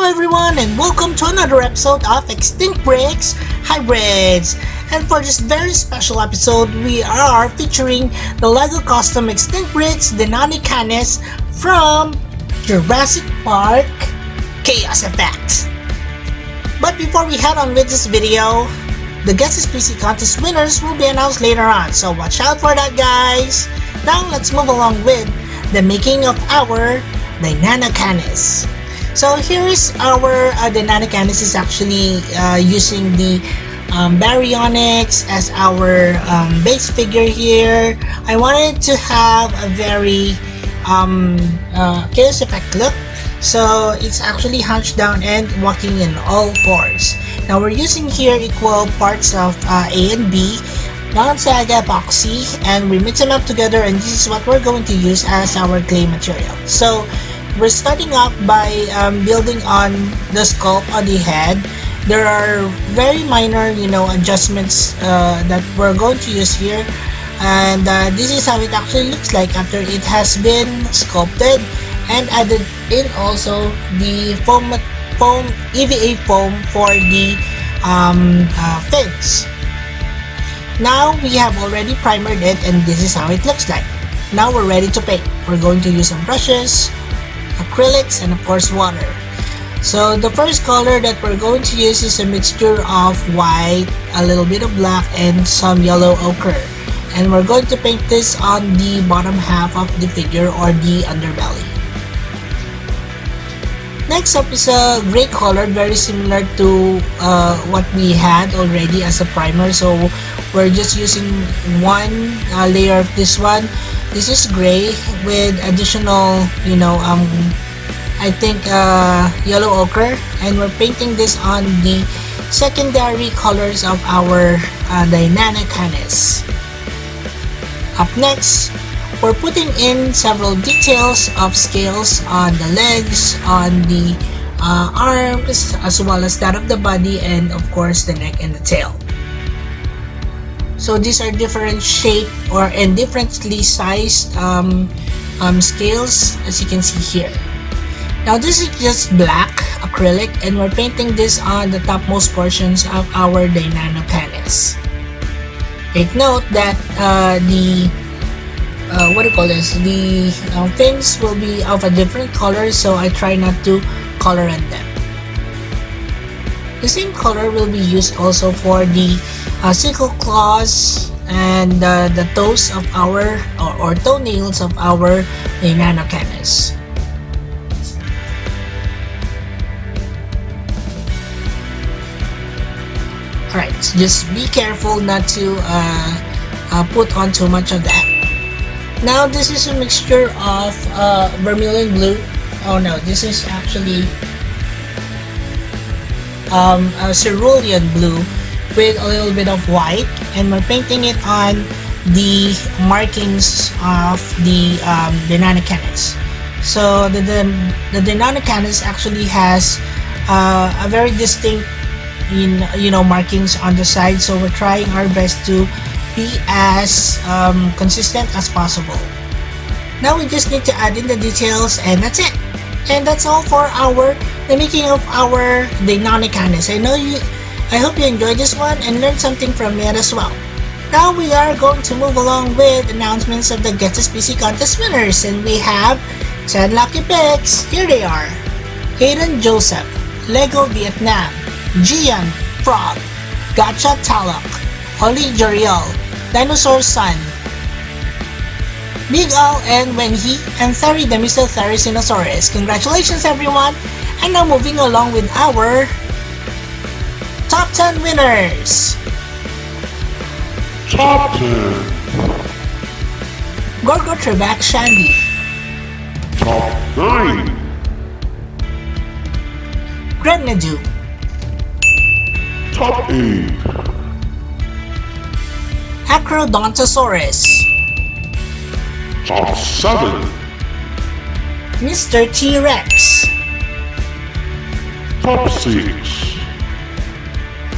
everyone, and welcome to another episode of Extinct Breaks Hybrids. And for this very special episode, we are featuring the LEGO custom Extinct Breaks Deinonycanis from Jurassic Park Chaos Effect. But before we head on with this video, the Guess This PC contest winners will be announced later on, so watch out for that, guys. Now let's move along with the making of our Deinonycanis. So here is our Deinonycanis is actually using the baryonyx as our base figure here. I wanted to have a very chaos effect look, so it's actually hunched down and walking in all fours. Now we're using here equal parts of A and B, non-saga epoxy, and we mix them up together, and this is what we're going to use as our clay material. So we're starting off by building on the sculpt on the head. There are very minor, adjustments that we're going to use here, and this is how it actually looks like after it has been sculpted, and added in also the EVA foam for the fins. Now we have already primered it, and this is how it looks like. Now we're ready to paint. We're going to use some brushes, acrylics, and of course water. So the first color that we're going to use is a mixture of white, a little bit of black, and some yellow ochre. And we're going to paint this on the bottom half of the figure, or the underbelly. Next up is a gray color, very similar to what we had already as a primer. So we're just using one layer of this one. This is gray with additional, I think yellow ochre, and we're painting this on the secondary colors of our Deinonycanis. Up next, we're putting in several details of scales on the legs, on the arms, as well as that of the body, and of course the neck and the tail. So these are different shape and differently sized scales, as you can see here. Now this is just black acrylic, and we're painting this on the topmost portions of our Deinonycanis. Take note that the fins will be of a different color, so I try not to color in them. The same color will be used also for the sickle claws and the toes of our or toenails of our Deinonycanis. Alright, just be careful not to put on too much of that. Now this is a mixture of vermilion blue. Oh no, this is actually a cerulean blue with a little bit of white, and we're painting it on the markings of the Deinonycanis. So the Deinonycanis actually has a very distinct markings on the side, so we're trying our best to be as consistent as possible. Now we just need to add in the details, and that's it. And that's all for the making of our Deinonycanis. I hope you enjoyed this one and learned something from it as well. Now we are going to move along with announcements of the Guess This PC contest winners, and we have 10 lucky picks. Here they are: Hayden Joseph, Lego Vietnam, Gian Frog, Gacha Talok, Holly Joriel, Dinosaurs Son, Big Al and Wenhee, and Thari the Mr. Tharicinosaurus. Congratulations everyone! And now moving along with our top 10 winners. Top 10. Gorgo Trebek Shandy. Top 9. Grenadu. Top 8. Acrodontosaurus. Top 7. Mr. T-Rex. Top 6.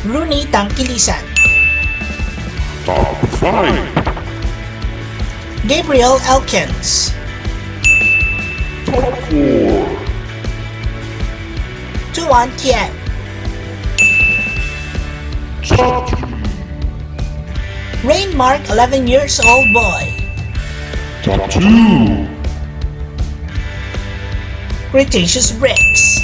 Rooney Tangkilisan. Top 5. Gabriel Elkins. Top 4. to 1 Tien. Top 3. Rain Mark, 11 years old boy. Top 2. Cretaceous Bricks.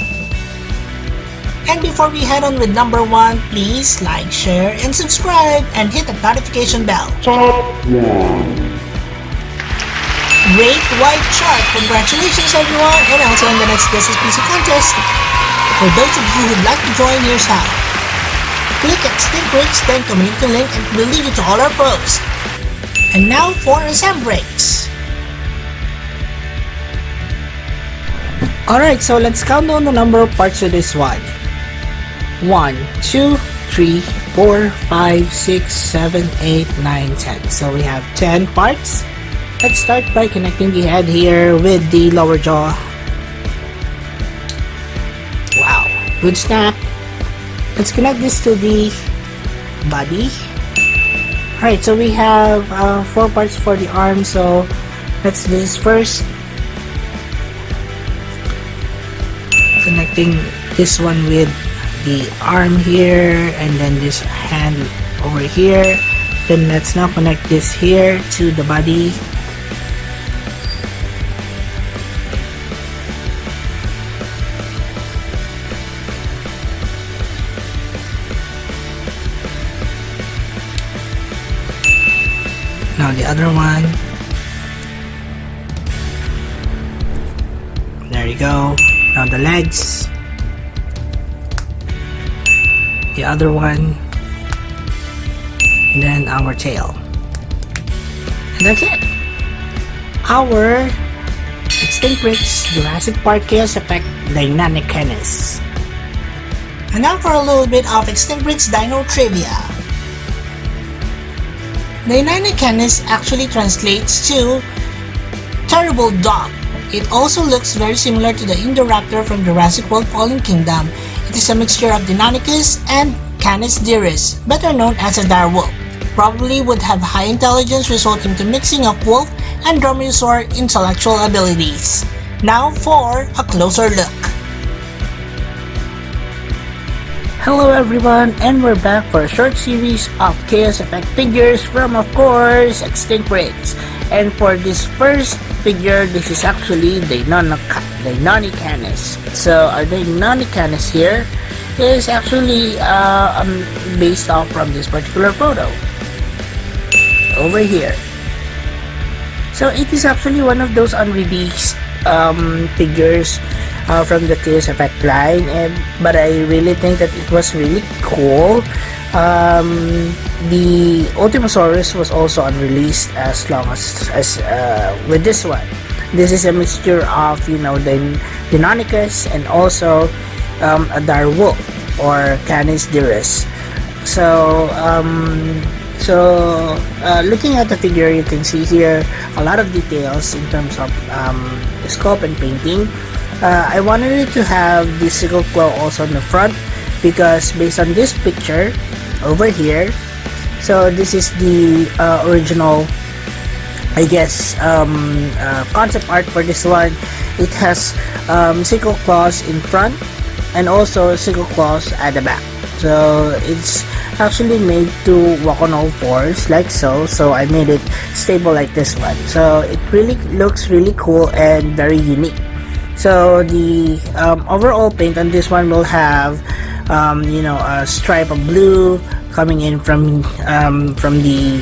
And before we head on with number 1, please like, share, and subscribe, and hit the notification bell. Top 1. Great White Shark! Congratulations everyone! And also in the next Guess This PC contest. For those of you who'd like to join, here's how. Click Extinct Breaks, then community link, and we'll lead you to all our posts. And now for Assam Breaks. Alright, so let's count down the number of parts of this one. 1, 2, 3, 4, 5, 6, 7, 8, 9, 10. So we have 10 parts. Let's start by connecting the head here with the lower jaw. Wow, good snap. Let's connect this to the body. Alright, so we have 4 parts for the arm, so let's do this first. Connecting this one with the arm here, and then this hand over here. Then let's now connect this here to the body. Now the other one. There you go. Now the legs. The other one. And then our tail. And that's it. Our Extinct Breaks Jurassic Park Chaos Effect Deinonycanis. And now for a little bit of Extinct Breaks Dino Trivia. Deinonycanis actually translates to terrible dog. It also looks very similar to the Indoraptor from Jurassic World Fallen Kingdom. It is a mixture of Deinonychus and Canis diris, better known as a direwolf. Probably would have high intelligence resulting to mixing of wolf and dromaeosaur intellectual abilities. Now for a closer look. Hello everyone, and we're back for a short series of Chaos Effect figures from, of course, Extinct Breaks. And for this first figure, this is actually Deinonycanis. So our Deinonycanis here is actually based off from this particular photo over here. So it is actually one of those unreleased figures from the Chaos Effect line, but I really think that it was really cool. The Ultimasaurus was also unreleased as long as with this one. This is a mixture of, the Deinonychus and also a direwolf or Canis diris. So looking at the figure, you can see here a lot of details in terms of sculpt and painting. I wanted it to have the sickle claw also on the front because based on this picture over here, so this is the original, I guess, concept art for this one. It has sickle claws in front and also sickle claws at the back. So it's actually made to walk on all fours like so. So I made it stable like this one. So it really looks really cool and very unique. So the overall paint on this one will have a stripe of blue coming in from the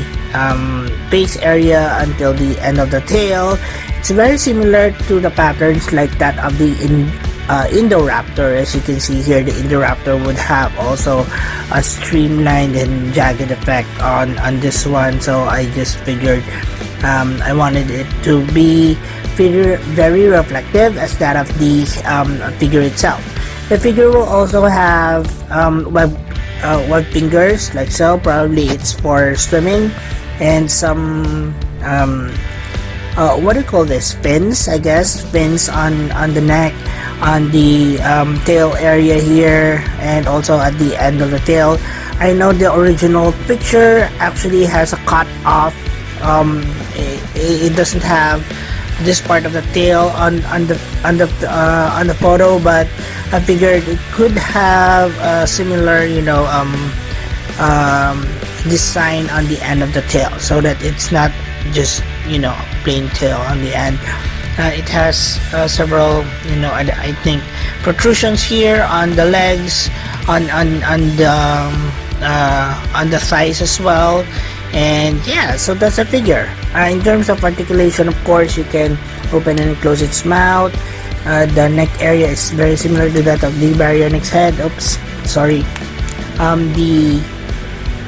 base area until the end of the tail. It's very similar to the patterns like that of the Indoraptor. As you can see here, the Indoraptor would have also a streamlined and jagged effect on this one. So I just figured I wanted it to be very reflective as that of the figure itself. The figure will also have web fingers like so. Probably it's for swimming, and some what do you call this, fins, I guess, fins on the neck, on the tail area here, and also at the end of the tail. I know the original picture actually has a cut off. It doesn't have this part of the tail on the photo, but I figured it could have a similar, design on the end of the tail, so that it's not just plain tail on the end. It has several, I think, protrusions here on the legs, on the thighs as well. And yeah, so that's a figure. In terms of articulation, of course, you can open and close its mouth. The neck area is very similar to that of the Baryonyx head. Oops, sorry.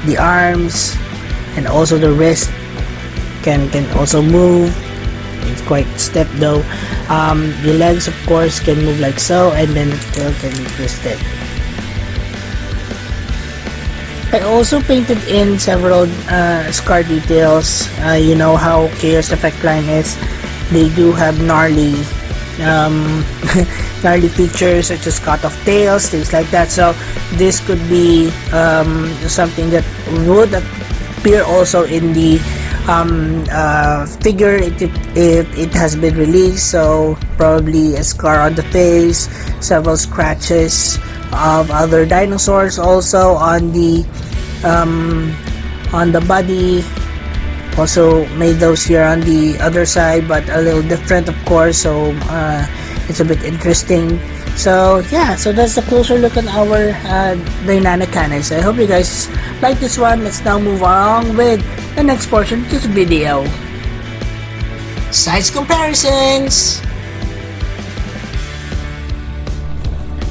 The arms and also the wrist can also move. It's quite stiff though. The legs, of course, can move like so, and then the tail can be twisted. I also painted in several scar details. You know how Chaos Effect line is. They do have gnarly gnarly features such as cut off tails, things like that. So this could be something that would appear also in the figure if it has been released. So probably a scar on the face, several scratches of other dinosaurs also on the body. Also made those here on the other side, but a little different, of course, so it's a bit interesting. So yeah, so that's a closer look on our Deinonycanis. I hope you guys like this one. Let's now move on with the next portion of this video. Size comparisons.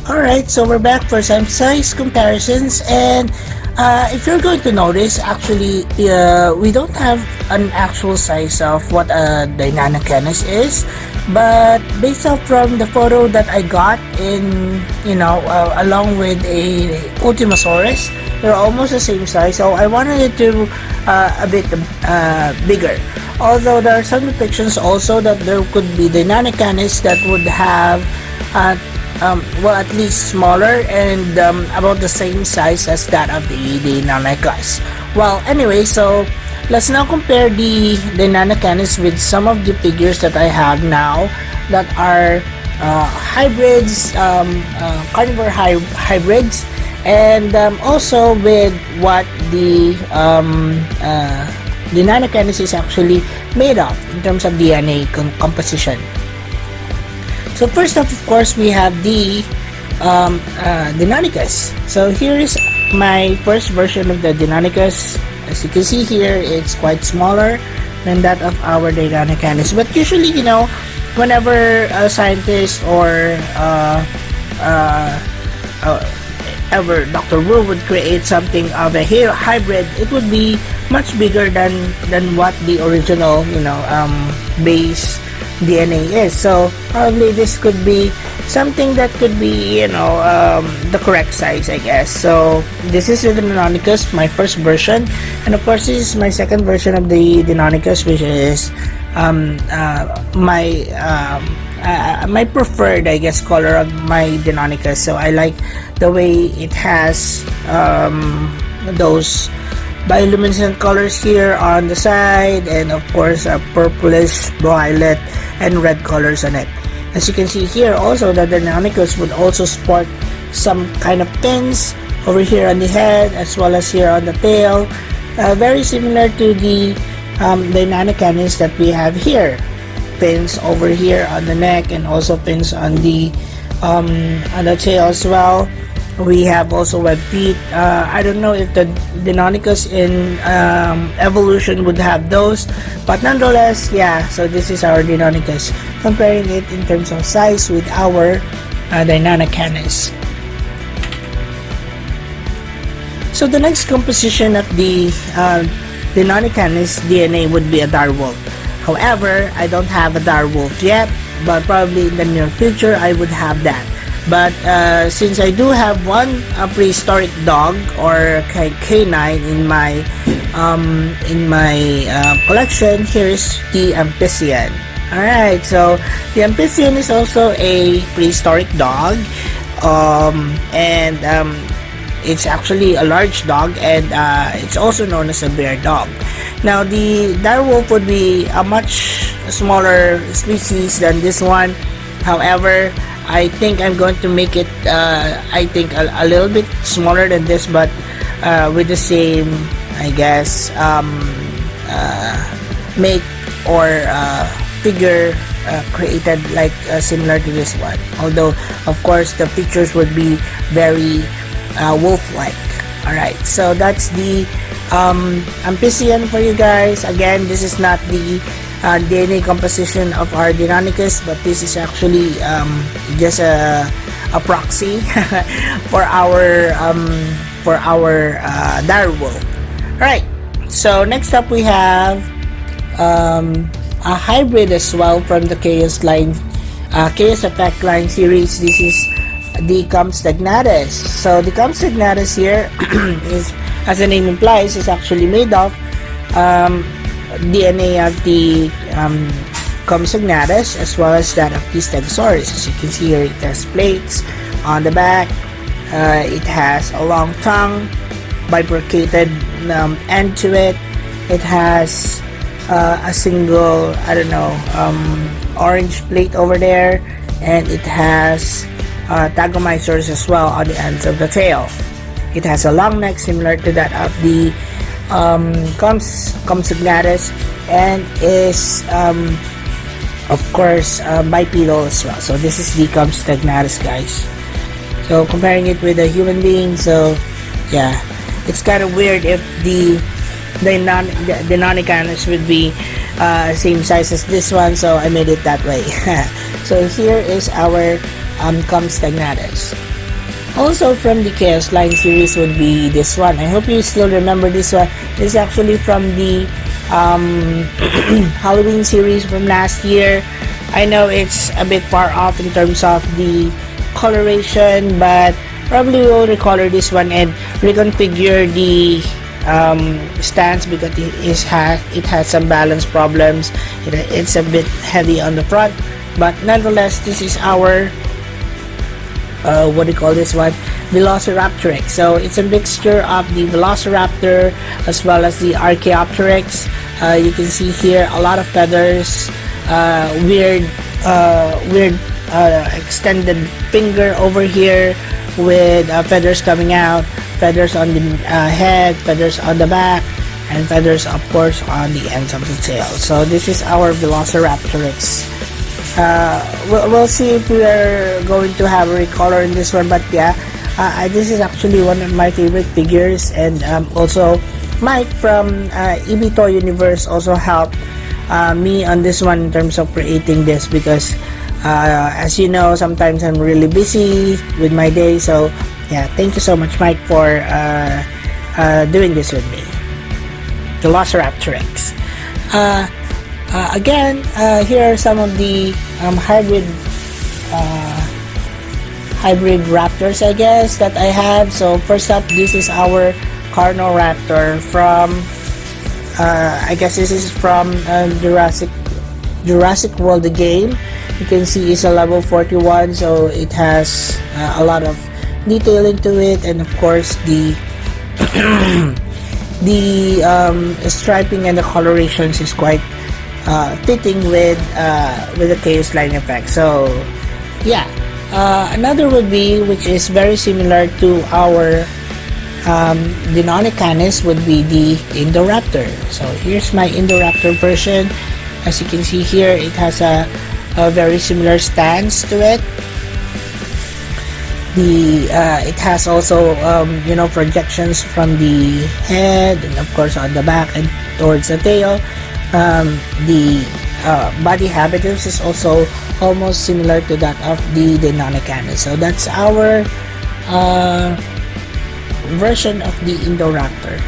Alright, so we're back for some size comparisons, and if you're going to notice, actually, we don't have an actual size of what a Deinonycanis is, but based off from the photo that I got in, along with a Ultimasaurus, they're almost the same size, so I wanted it to a bit bigger. Although there are some depictions also that there could be Deinonycanis that would have at least smaller and about the same size as that of the Deinonychus. Well, anyway, so let's now compare the Deinonycanis with some of the figures that I have now that are hybrids, carnivore hybrids, and also with what the Deinonycanis is actually made of in terms of DNA composition. So first off, of course, we have the Deinonychus. So here is my first version of the Deinonychus. As you can see here, it's quite smaller than that of our Deinonycanis. But usually, whenever a scientist or ever Dr. Wu would create something of a hybrid, it would be much bigger than what the original, base DNA is. So probably this could be something that could be, the correct size, I guess. So this is the Deinonychus, my first version, and of course this is my second version of the Deinonychus, which is my preferred, I guess, color of my Deinonychus. So I like the way it has those bioluminescent colors here on the side, and of course purplish, violet, and red colors on it. As you can see here also, the Deinonychus would also sport some kind of fins over here on the head as well as here on the tail, very similar to the Deinonycanis that we have here. Fins over here on the neck and also fins on the tail as well. We have also web feet. I don't know if the Deinonychus in evolution would have those, but nonetheless, yeah, so this is our Deinonychus, comparing it in terms of size with our Deinonycanis. So the next composition of the Deinonycanis DNA would be a direwolf. However, I don't have a direwolf yet, but probably in the near future I would have that. But since I do have one prehistoric dog or canine in my collection, here is the Amphibian. Alright, so the Amphibian is also a prehistoric dog, and it's actually a large dog, and it's also known as a bear dog. Now the direwolf would be a much smaller species than this one. However, I think I'm going to make it I think a little bit smaller than this, but with the same, I guess, make or figure created like similar to this one, although of course the features would be very wolf-like. Alright, so that's the Amphibian for you guys. Again, this is not the DNA composition of our Deinonychus, but this is actually just a proxy for our direwolf. Alright, so next up we have a hybrid as well from the Chaos Effect line series. This is the Compsognathus. So the Compsognathus here is, as the name implies, is actually made of DNA of the Compsognathus as well as that of the Stegosaurus. As you can see here, it has plates on the back. It has a long tongue, bifurcated end to it. It has a single, orange plate over there, and it has tagomizers as well on the ends of the tail. It has a long neck similar to that of the Compsognathus, and is of course bipedal as well. So this is the Compsognathus, guys. So comparing it with a human being, so yeah, it's kind of weird if the Deinonycanis would be same size as this one, so I made it that way. So here is our Compsognathus. Also from the Chaos line series would be this one. I hope you still remember this one. This is actually from the Halloween series from last year. I know it's a bit far off in terms of the coloration, but probably we'll recolor this one and reconfigure the stance because it has some balance problems. It's a bit heavy on the front, but nonetheless, this is our what do you call this one? Velociraptorix. So it's a mixture of the Velociraptor as well as the Archaeopteryx. You can see here a lot of feathers, weird extended finger over here with feathers coming out, feathers on the head, feathers on the back, and feathers of course on the ends of the tail. So this is our Velociraptorix. We'll see if we are going to have a recolor in this one, but yeah, this is actually one of my favorite figures, and also Mike from EB Toy Universe also helped me on this one in terms of creating this, because as you know, sometimes I'm really busy with my day. So yeah, thank you so much, Mike, for doing this with me. Velociraptorix. Again, here are some of the hybrid raptors, I guess, that I have. So first up, this is our Carnoraptor from I guess this is from Jurassic World, the game. You can see it's a level 41, so it has a lot of detailing to it, and of course the striping and the colorations is quite fitting with the Chaos line effect. So yeah, another would be, which is very similar to our Deinonycanis, would be the Indoraptor. So here's my Indoraptor version. As you can see here, it has a very similar stance to it. It has also projections from the head, and of course on the back and towards the tail. The body habitus is also almost similar to that of the Deinonycanis. So that's our version of the Indoraptor.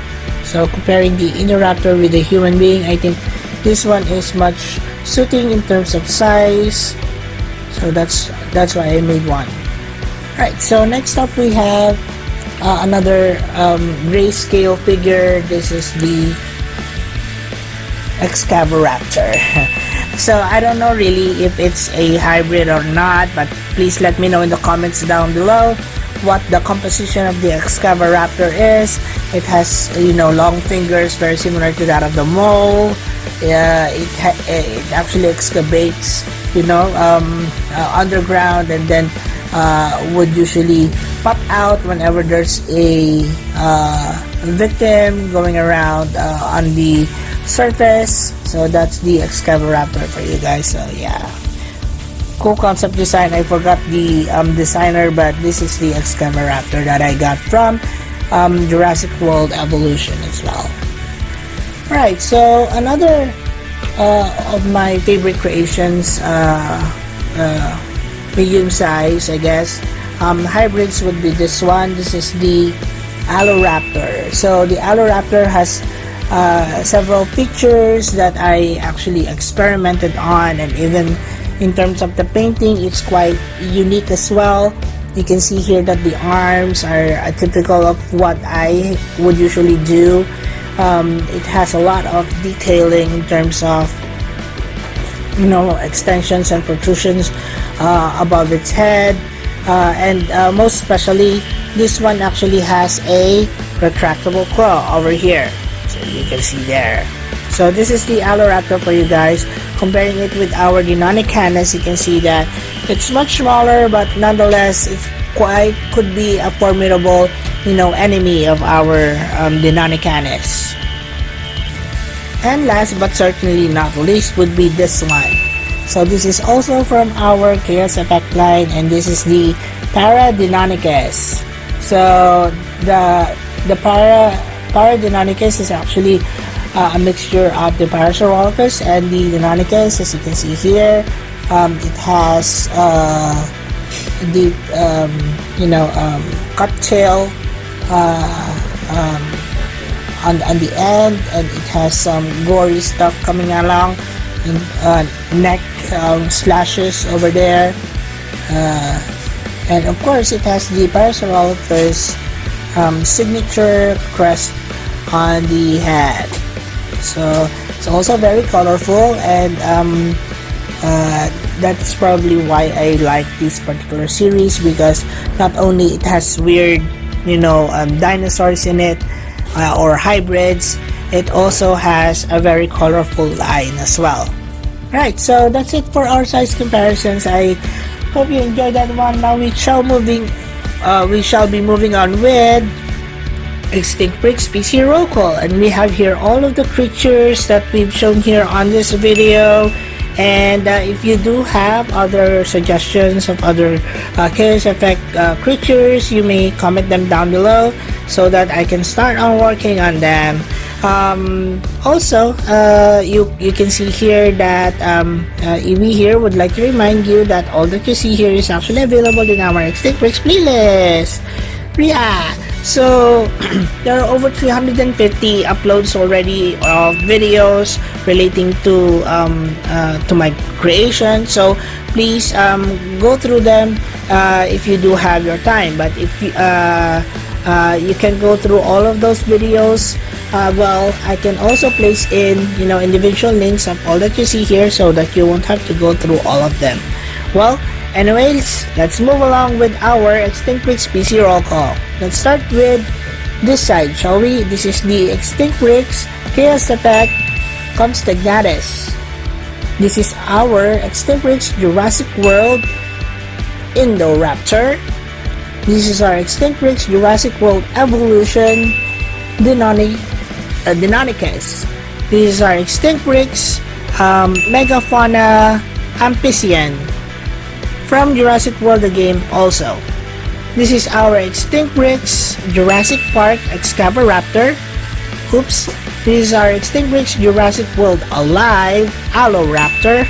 So comparing the Indoraptor with the human being, I think this one is much suiting in terms of size. So that's why I made one. Right, so next up we have another grayscale figure. This is the Excavatoraptor. So I don't know really if it's a hybrid or not, but please let me know in the comments down below what the composition of the Excavatoraptor is. It has long fingers, very similar to that of the mole. it actually excavates, underground, and then would usually pop out whenever there's a victim going around on the surface. So that's the Excavatoraptor for you guys. So yeah, cool concept design. I forgot the designer, but this is the Excavatoraptor that I got from Jurassic World Evolution as well. Right, so another of my favorite creations, medium size, I guess, hybrids would be this one. This is the Alloraptor. So the Alloraptor has several features that I actually experimented on, and even in terms of the painting, it's quite unique as well. You can see here that the arms are typical of what I would usually do. It has a lot of detailing in terms of extensions and protrusions above its head, and most especially this one actually has a retractable claw over here, so you can see there. So this is the Alloraptor for you guys. Comparing it with our Deinonycanis, you can see that it's much smaller, but nonetheless it could be a formidable enemy of our Deinonycanis. And last but certainly not least would be this one. So this is also from our Chaos Effect line, and this is the Deinonycus. So the Deinonycus is actually a mixture of the Parasaurolophus and the Deinonycus. As you can see here, it has the cut tail on the end, and it has some gory stuff coming along, neck slashes over there, and of course it has the Parasaurolophus signature crest on the head. So it's also very colorful, and that's probably why I like this particular series, because not only it has weird dinosaurs in it, or hybrids, it also has a very colorful line as well. Right, so that's it for our size comparisons. I hope you enjoyed that one. Now we shall be moving on with Extinct Breed Species Roll Call, and we have here all of the creatures that we've shown here on this video. And if you do have other suggestions of other Chaos Effect creatures, you may comment them down below so that I can start on working on them. Also, you can see here that we here would like to remind you that all that you see here is actually available in our Extinct Breed playlist. Yeah. So there are over 350 uploads already of videos relating to my creation. So please go through them if you do have your time. But if you can go through all of those videos, well, I can also place in individual links of all that you see here, so that you won't have to go through all of them. Well, anyways, let's move along with our Extinct Breed Species Roll Call. Let's start with this side, shall we? This is the Extinct Breed Chaos Effect Constagnatus. This is our Extinct Breed Jurassic World Indoraptor. This is our Extinct Breed Jurassic World Evolution Deinonycus. This is our Extinct Breed Megafauna Amphibian from Jurassic World the game also. This is our Extinct Breed Jurassic Park Excavatoraptor. Oops. This is our Extinct Breed Jurassic World Alive Alloraptor.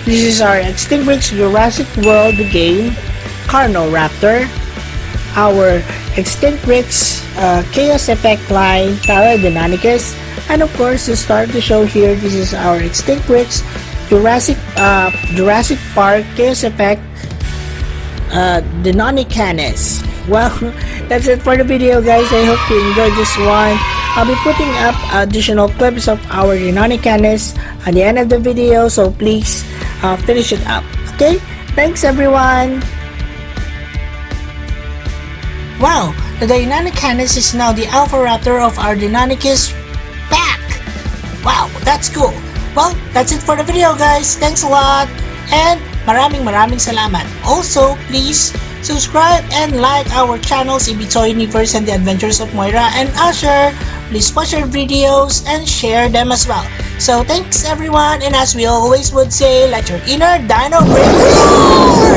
This is our Extinct Breed Jurassic World the game Carnoraptor. Our Extinct Breed Chaos Effect line Deinonycus. And of course, to start the show here, this is our Extinct Breed Jurassic Park Chaos Effect Deinonycanis. Well, that's it for the video, guys. I hope you enjoyed this one. I'll be putting up additional clips of our Deinonycanis at the end of the video, so please finish it up. Okay? Thanks, everyone. Wow, the Deinonycanis is now the Alpha Raptor of our Deinonychus pack. Wow, that's cool. Well, that's it for the video, guys. Thanks a lot. And maraming salamat. Also, please subscribe and like our channels, Ibitoy Universe and the Adventures of Moira and Asher. Please watch our videos and share them as well. So thanks everyone, and as we always would say, let your inner dino break.